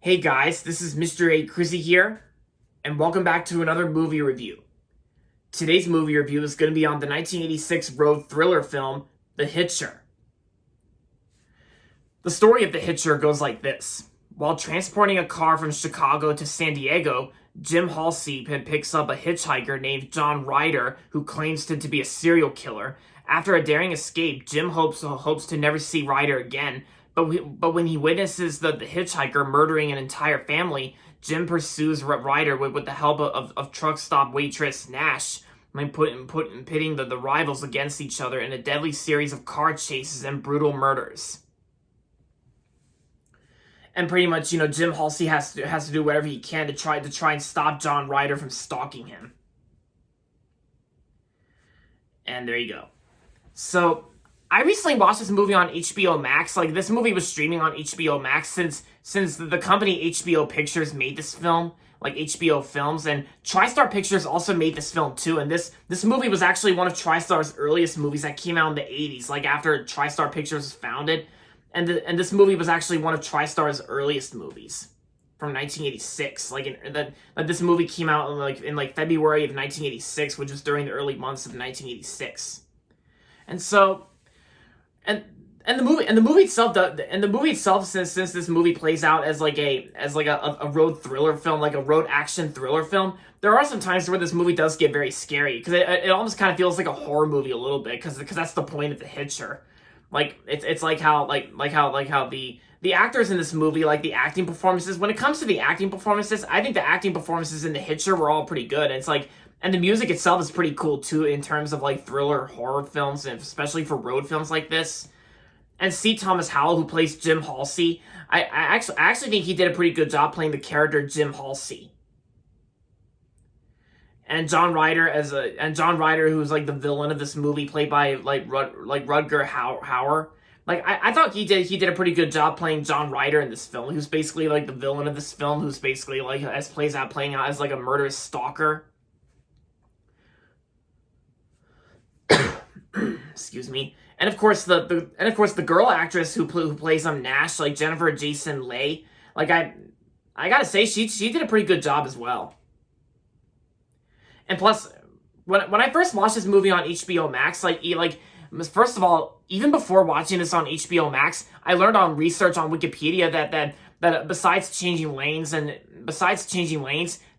Hey guys, this is Mr. A. Crizzy here, and welcome back to another movie review. Today's movie review is going to be on the 1986 road thriller film, The Hitcher. The story of The Hitcher goes like this. While transporting a car from Chicago to San Diego, Jim Halsey picks up a hitchhiker named John Ryder who claims to be a serial killer. After a daring escape, Jim hopes to never see Ryder again, but when he witnesses the hitchhiker murdering an entire family, Jim pursues Ryder with the help of truck stop waitress Nash, pitting the rivals against each other in a deadly series of car chases and brutal murders. And pretty much, Jim Halsey has to do whatever he can to try and stop John Ryder from stalking him. And there you go. So, I recently watched this movie on HBO Max. This movie was streaming on HBO Max since the company HBO Pictures made this film, HBO Films, and TriStar Pictures also made this film too. And this movie was actually one of TriStar's earliest movies that came out in the 80s, after TriStar Pictures was founded. And this movie was actually one of TriStar's earliest movies from 1986. This movie came out in February of 1986, which was during the early months of 1986. And so, and the movie itself, since this movie plays out as a road thriller film, a road action thriller film, there are some times where this movie does get very scary because it almost kind of feels like a horror movie a little bit because that's the point of The Hitcher. It's like how the actors in this movie, the acting performances. When it comes to the acting performances, I think the acting performances in The Hitcher were all pretty good. And the music itself is pretty cool too in terms of thriller horror films, and especially for road films like this. And C. Thomas Howell, who plays Jim Halsey, I actually think he did a pretty good job playing the character Jim Halsey. And John Ryder who's the villain of this movie, played by Rutger Hauer. I thought he did a pretty good job playing John Ryder in this film, who's basically the villain of this film, who's basically playing out as a murderous stalker. Excuse me. And of course the girl actress who plays Nash, Jennifer Jason Leigh, I gotta say she did a pretty good job as well. And plus, when I first watched this movie on HBO Max, first of all, even before watching this on HBO Max, I learned on research on Wikipedia that besides changing lanes,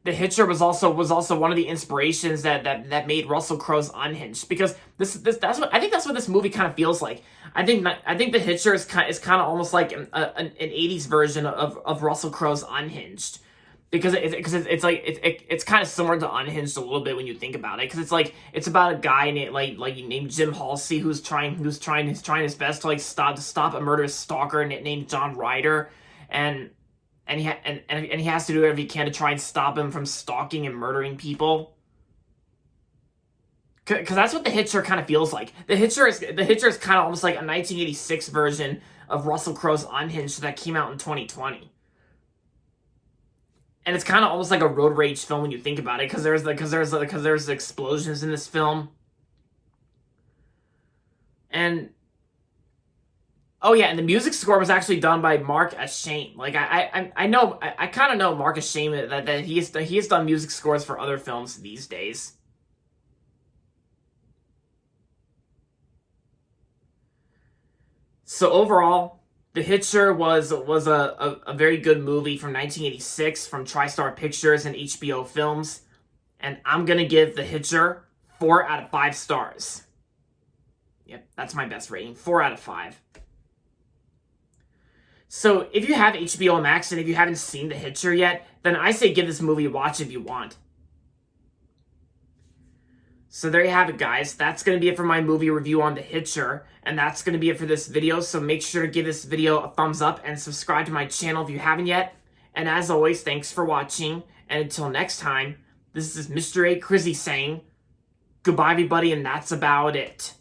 The Hitcher was also one of the inspirations that made Russell Crowe's Unhinged, because that's what this movie kind of feels like. I think The Hitcher is kind of almost like an 80s version of Russell Crowe's Unhinged. Because it's kind of similar to Unhinged a little bit when you think about it, because it's about a guy named Jim Halsey who's trying his best to stop a murderous stalker named John Ryder, and he has to do whatever he can to try and stop him from stalking and murdering people. Because that's what The Hitcher kind of feels like. The Hitcher is kind of almost like a 1986 version of Russell Crowe's Unhinged that came out in 2020. And it's kind of almost like a road rage film when you think about it, because there's explosions in this film. And oh yeah, and the music score was actually done by Mark Ashame. I kind of know Mark Ashame, that he has done music scores for other films these days. So overall, The Hitcher was a very good movie from 1986 from TriStar Pictures and HBO Films, and I'm gonna give The Hitcher 4 out of 5 stars. Yep, that's my best rating, 4 out of 5. So if you have HBO Max and if you haven't seen The Hitcher yet, then I say give this movie a watch if you want. So there you have it, guys. That's going to be it for my movie review on The Hitcher, and that's going to be it for this video. So make sure to give this video a thumbs up and subscribe to my channel if you haven't yet. And as always, thanks for watching, and until next time, this is Mr. A. Crizzy saying goodbye, everybody, and that's about it.